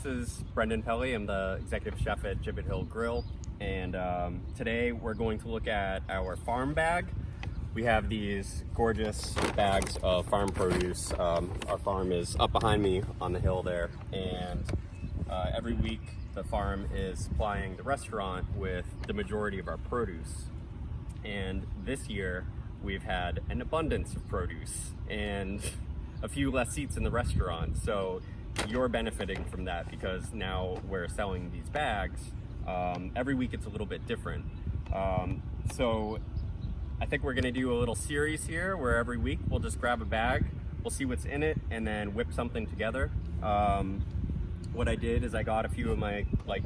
This is Brendan Pelley. I'm the executive chef at Gibbet Hill Grill, and today we're going to look at our farm bag. We have these gorgeous bags of farm produce. Our farm is up behind me on the hill there, and every week the farm is supplying the restaurant with the majority of our produce. And this year we've had an abundance of produce and a few less seats in the restaurant. So you're benefiting from that because now we're selling these bags. Every week it's a little bit different. So I think we're gonna do a little series here where every week we'll just grab a bag, we'll see what's in it, and then whip something together. What I did is I got a few of my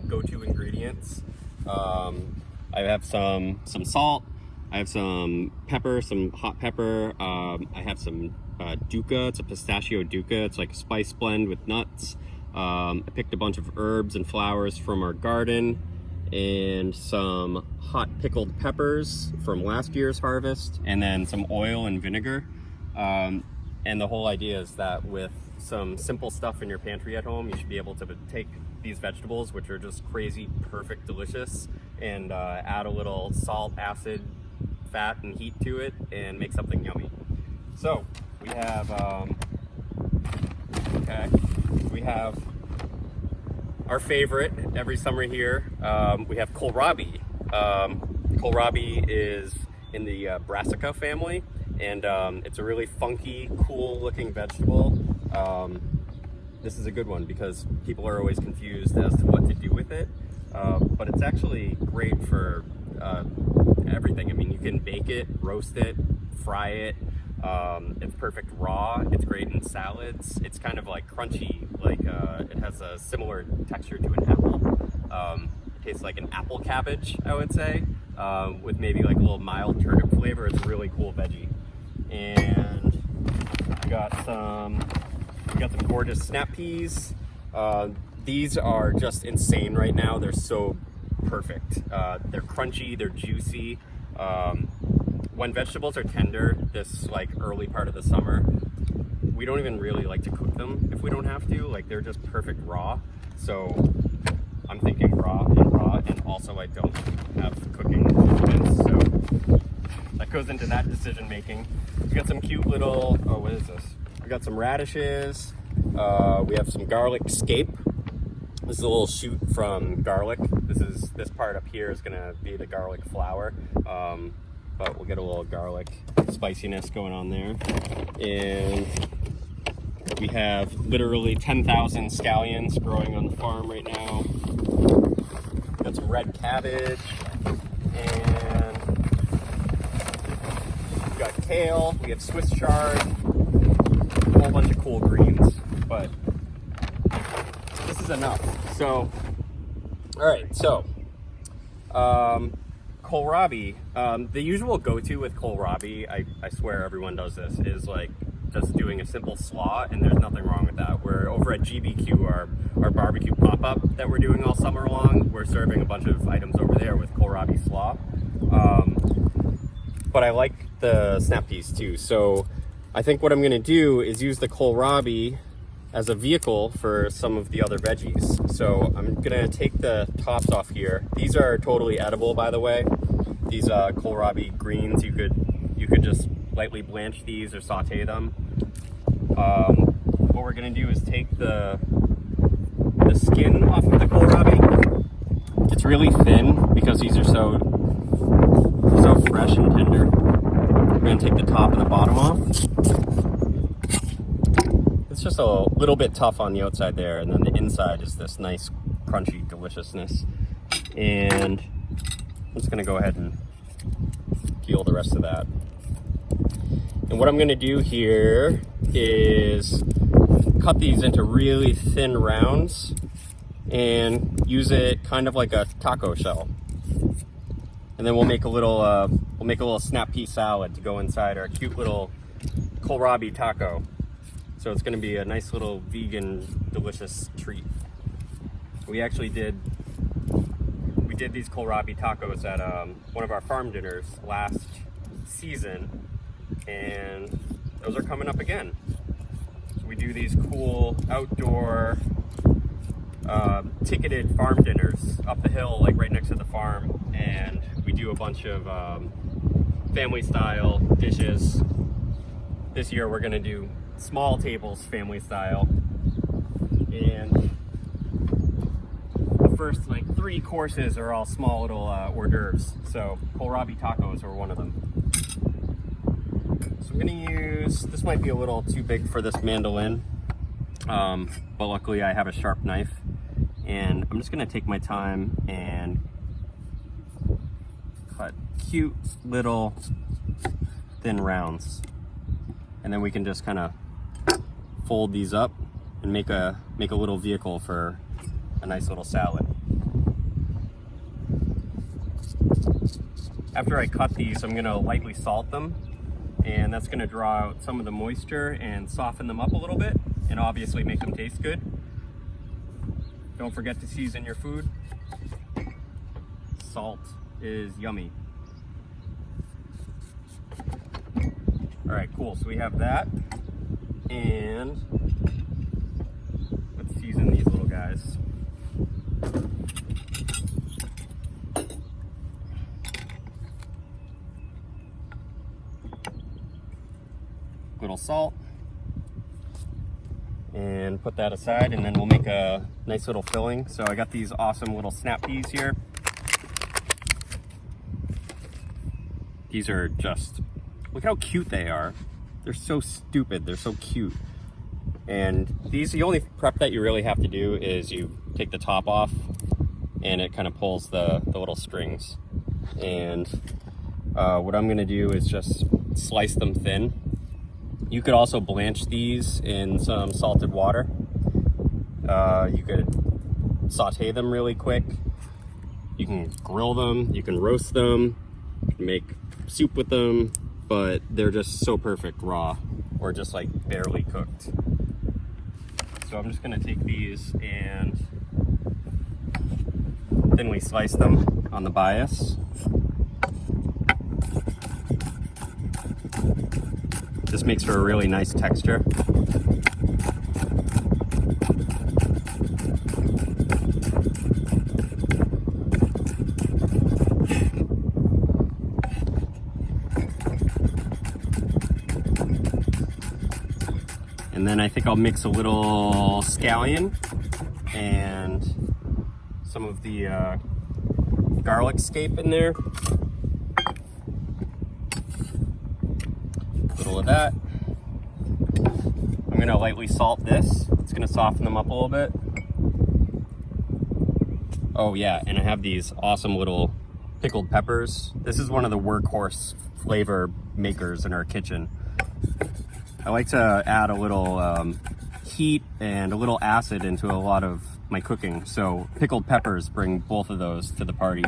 go-to ingredients. I have some salt, I have some pepper, some hot pepper. I have some duca. It's a pistachio duca. It's like a spice blend with nuts. I picked a bunch of herbs and flowers from our garden, and some hot pickled peppers from last year's harvest, and then some oil and vinegar. And the whole idea is that with some simple stuff in your pantry at home, you should be able to take these vegetables, which are just crazy, perfect, delicious, and add a little salt, acid, fat, and heat to it, and make something yummy. So we have our favorite every summer here. We have kohlrabi. Kohlrabi is in the brassica family, and it's a really funky, cool looking vegetable. This is a good one because people are always confused as to what to do with it, but it's actually great for everything. I mean, you can bake it, roast it, fry it. It's perfect raw. It's great in salads. It's kind of like crunchy, it has a similar texture to an apple. It tastes like an apple cabbage, I would say, with maybe like a little mild turnip flavor. It's a really cool veggie. And we got some gorgeous snap peas. These are just insane right now. They're so perfect. They're crunchy, they're juicy. When vegetables are tender, this early part of the summer, we don't even really like to cook them if we don't have to. They're just perfect raw. So I'm thinking raw, and also I don't have cooking experience, so that goes into that decision making. We got some cute little, what is this? We got some radishes. We have some garlic scape. This is a little shoot from garlic. This part up here is gonna be the garlic flower. But we'll get a little garlic spiciness going on there. And we have literally 10,000 scallions growing on the farm right now. Got some red cabbage, and we've got kale, we have Swiss chard, a whole bunch of cool greens, but this is enough. So, all right, so, kohlrabi, the usual go-to with kohlrabi, I swear everyone does this, is just doing a simple slaw, and there's nothing wrong with that. We're over at GBQ, our barbecue pop-up that we're doing all summer long. We're serving a bunch of items over there with Kohlrabi Slaw. But I like the snap peas too, so I think what I'm gonna do is use the kohlrabi as a vehicle for some of the other veggies. So I'm gonna take the tops off here. These are totally edible, by the way. These kohlrabi greens, you could just lightly blanch these or saute them. What we're gonna do is take the skin off of the kohlrabi. It's really thin because these are so fresh and tender. We're gonna take the top and the bottom off. It's just a little bit tough on the outside there, and then the inside is this nice crunchy deliciousness. And I'm just gonna go ahead and peel the rest of that. And what I'm gonna do here is cut these into really thin rounds and use it kind of like a taco shell. And then we'll make a little snap pea salad to go inside our cute little kohlrabi taco. So it's gonna be a nice little vegan, delicious treat. We did these kohlrabi tacos at one of our farm dinners last season, and those are coming up again. So we do these cool outdoor ticketed farm dinners up the hill, like right next to the farm, and we do a bunch of family style dishes. This year we're gonna do small tables family style, and the first like 3 courses are all small little hors d'oeuvres. So kohlrabi tacos are one of them. So I'm gonna use, this might be a little too big for this mandolin, but luckily I have a sharp knife, and I'm just gonna take my time and cut cute little thin rounds, and then we can just kind of fold these up and make a little vehicle for a nice little salad. After I cut these, I'm gonna lightly salt them, and that's gonna draw out some of the moisture and soften them up a little bit, and obviously make them taste good. Don't forget to season your food. Salt is yummy. All right, cool, so we have that, and let's season these little guys. Little salt, and put that aside, and then we'll make a nice little filling. So I got these awesome little snap peas here. These are just, look how cute they are. They're so stupid, they're so cute. And these, the only prep that you really have to do is you take the top off, and it kind of pulls the little strings. And what I'm gonna do is just slice them thin. You could also blanch these in some salted water. You could saute them really quick. You can grill them, you can roast them, you can make soup with them, but they're just so perfect raw or just like barely cooked. So I'm just gonna take these and thinly slice them on the bias. This makes for a really nice texture. And then I think I'll mix a little scallion and some of the garlic scape in there. Of that. I'm gonna lightly salt this. It's gonna soften them up a little bit. Oh yeah, and I have these awesome little pickled peppers. This is one of the workhorse flavor makers in our kitchen. I like to add a little heat and a little acid into a lot of my cooking, so pickled peppers bring both of those to the party.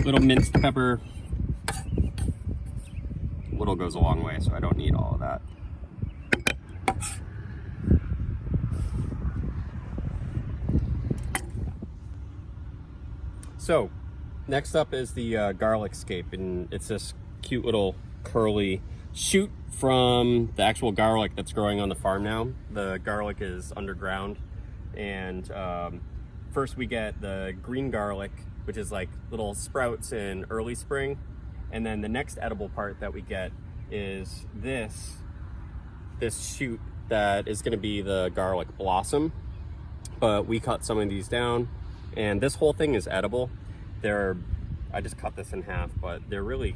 Little minced pepper. Little goes a long way, so I don't need all of that. So, next up is the garlic scape, and it's this cute little curly shoot from the actual garlic that's growing on the farm now. The garlic is underground, and first we get the green garlic, which is like little sprouts in early spring. And then the next edible part that we get is this shoot that is gonna be the garlic blossom. But we cut some of these down, and this whole thing is edible. I just cut this in half, but they're really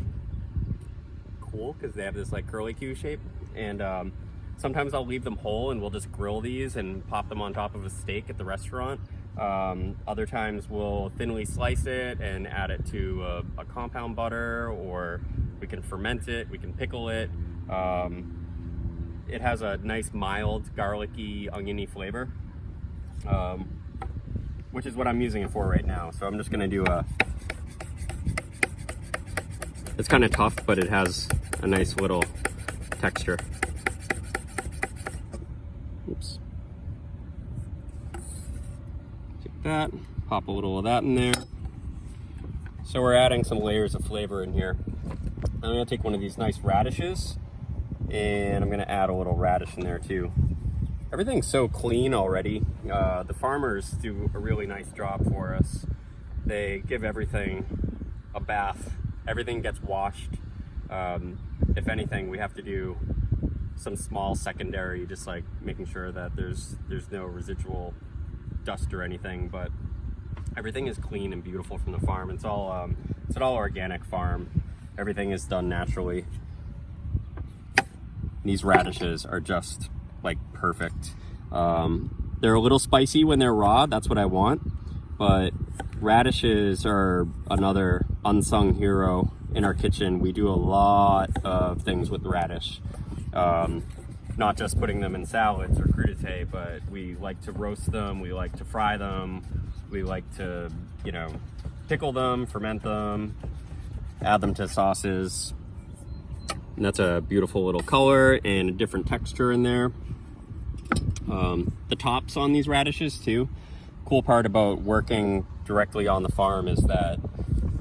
cool because they have this like curly Q shape. And sometimes I'll leave them whole and we'll just grill these and pop them on top of a steak at the restaurant. Other times we'll thinly slice it and add it to a compound butter, or we can ferment it, we can pickle it. It has a nice mild garlicky oniony flavor, which is what I'm using it for right now. So I'm just gonna do it's kind of tough, but it has a nice little texture. Oops. That, pop a little of that in there. So we're adding some layers of flavor in here. I'm gonna take one of these nice radishes And I'm gonna add a little radish in there too. Everything's so clean already. The farmers do a really nice job for us. They give everything a bath. Everything gets washed. If anything, we have to do some small secondary, just like making sure that there's no residual dust or anything, but everything is clean and beautiful from the farm. It's an all organic farm. Everything is done naturally. These radishes are just like perfect. They're a little spicy when they're raw, that's what I want, but radishes are another unsung hero in our kitchen. We do a lot of things with radish. Not just putting them in salads or crudité, but we like to roast them, we like to fry them, we like to, you know, pickle them, ferment them, add them to sauces. And that's a beautiful little color and a different texture in there. The tops on these radishes too. Cool part about working directly on the farm is that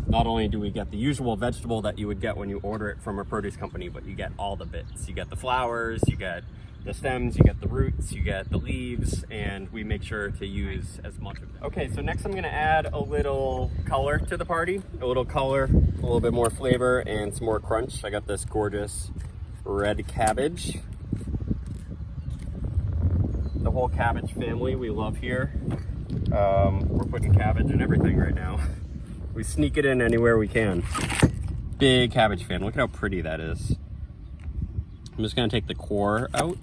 not only do we get the usual vegetable that you would get when you order it from a produce company, but you get all the bits. You get the flowers, you get the stems, you get the roots, you get the leaves, and we make sure to use as much of them. Okay, so next I'm gonna add a little color to the party. A little color, a little bit more flavor, and some more crunch. I got this gorgeous red cabbage. The whole cabbage family we love here. We're putting cabbage in everything right now. We sneak it in anywhere we can. Big cabbage fan. Look at how pretty that is. I'm just gonna take the core out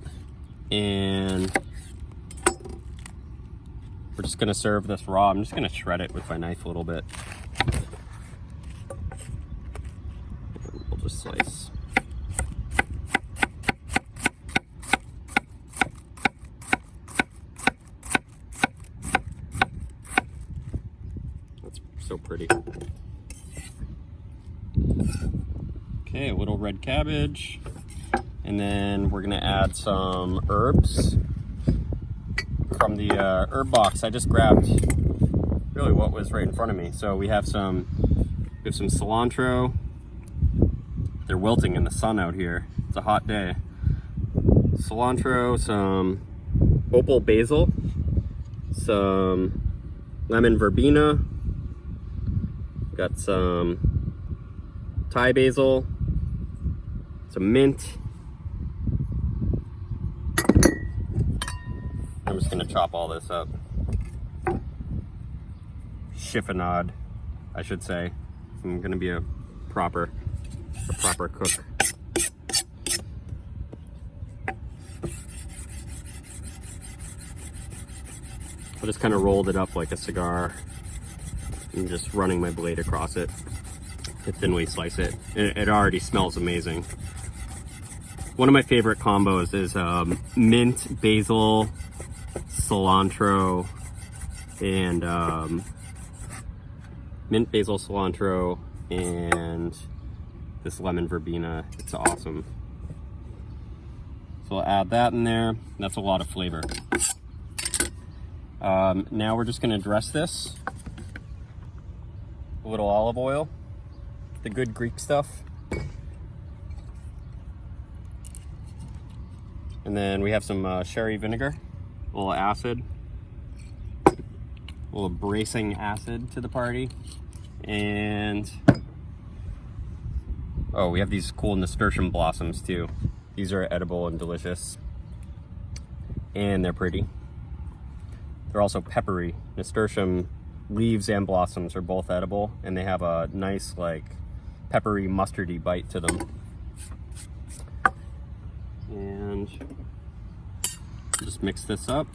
and we're just gonna serve this raw. I'm just gonna shred it with my knife a little bit. We'll just slice. That's so pretty. Okay, a little red cabbage. And then we're gonna add some herbs from the herb box. I just grabbed really what was right in front of me. So we have some cilantro. They're wilting in the sun out here. It's a hot day. Cilantro, some opal basil, some lemon verbena. Got some Thai basil, some mint. I'm just gonna chop all this up. Chiffonade, I should say. I'm gonna be a proper cook. I just kind of rolled it up like a cigar and just running my blade across it to thinly slice it. It already smells amazing. One of my favorite combos is mint, basil, cilantro, and mint, basil, cilantro, and this lemon verbena. It's awesome. So I'll add that in there. That's a lot of flavor. Now we're just gonna dress this. A little olive oil, the good Greek stuff. And then we have some sherry vinegar, a little acid, a little bracing acid to the party. And oh, we have these cool nasturtium blossoms too. These are edible and delicious. And they're pretty. They're also peppery. Nasturtium leaves and blossoms are both edible, and they have a nice like peppery mustardy bite to them. And just mix this up.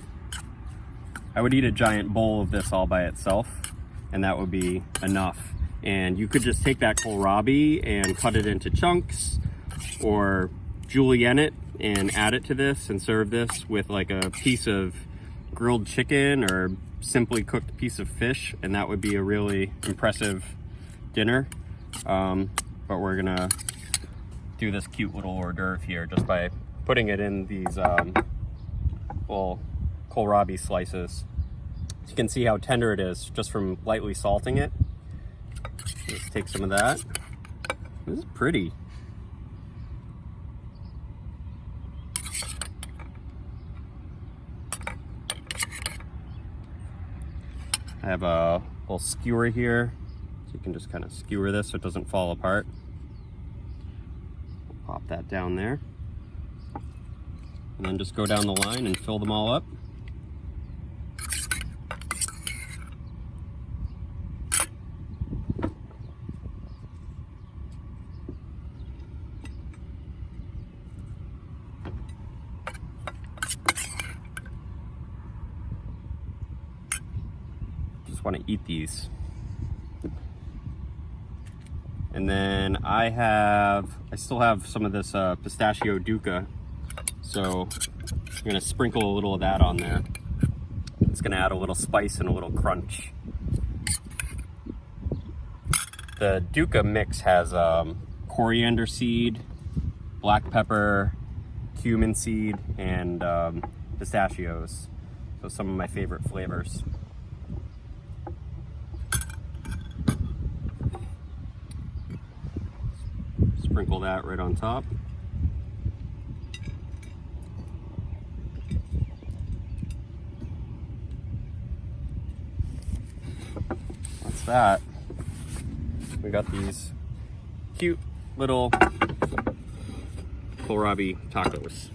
I would eat a giant bowl of this all by itself, and that would be enough. And you could just take that kohlrabi and cut it into chunks, or julienne it and add it to this and serve this with like a piece of grilled chicken or simply cooked piece of fish, and that would be a really impressive dinner. But we're gonna do this cute little hors d'oeuvre here just by putting it in these little kohlrabi slices. You can see how tender it is just from lightly salting it. Let's take some of that. This is pretty. I have a little skewer here, so you can just kind of skewer this so it doesn't fall apart. Pop that down there. And then just go down the line and fill them all up. Just want to eat these. And then I still have some of this pistachio duca. So I'm gonna sprinkle a little of that on there. It's gonna add a little spice and a little crunch. The duca mix has coriander seed, black pepper, cumin seed, and pistachios. So some of my favorite flavors. Sprinkle that right on top. That's that. We got these cute little kohlrabi tacos.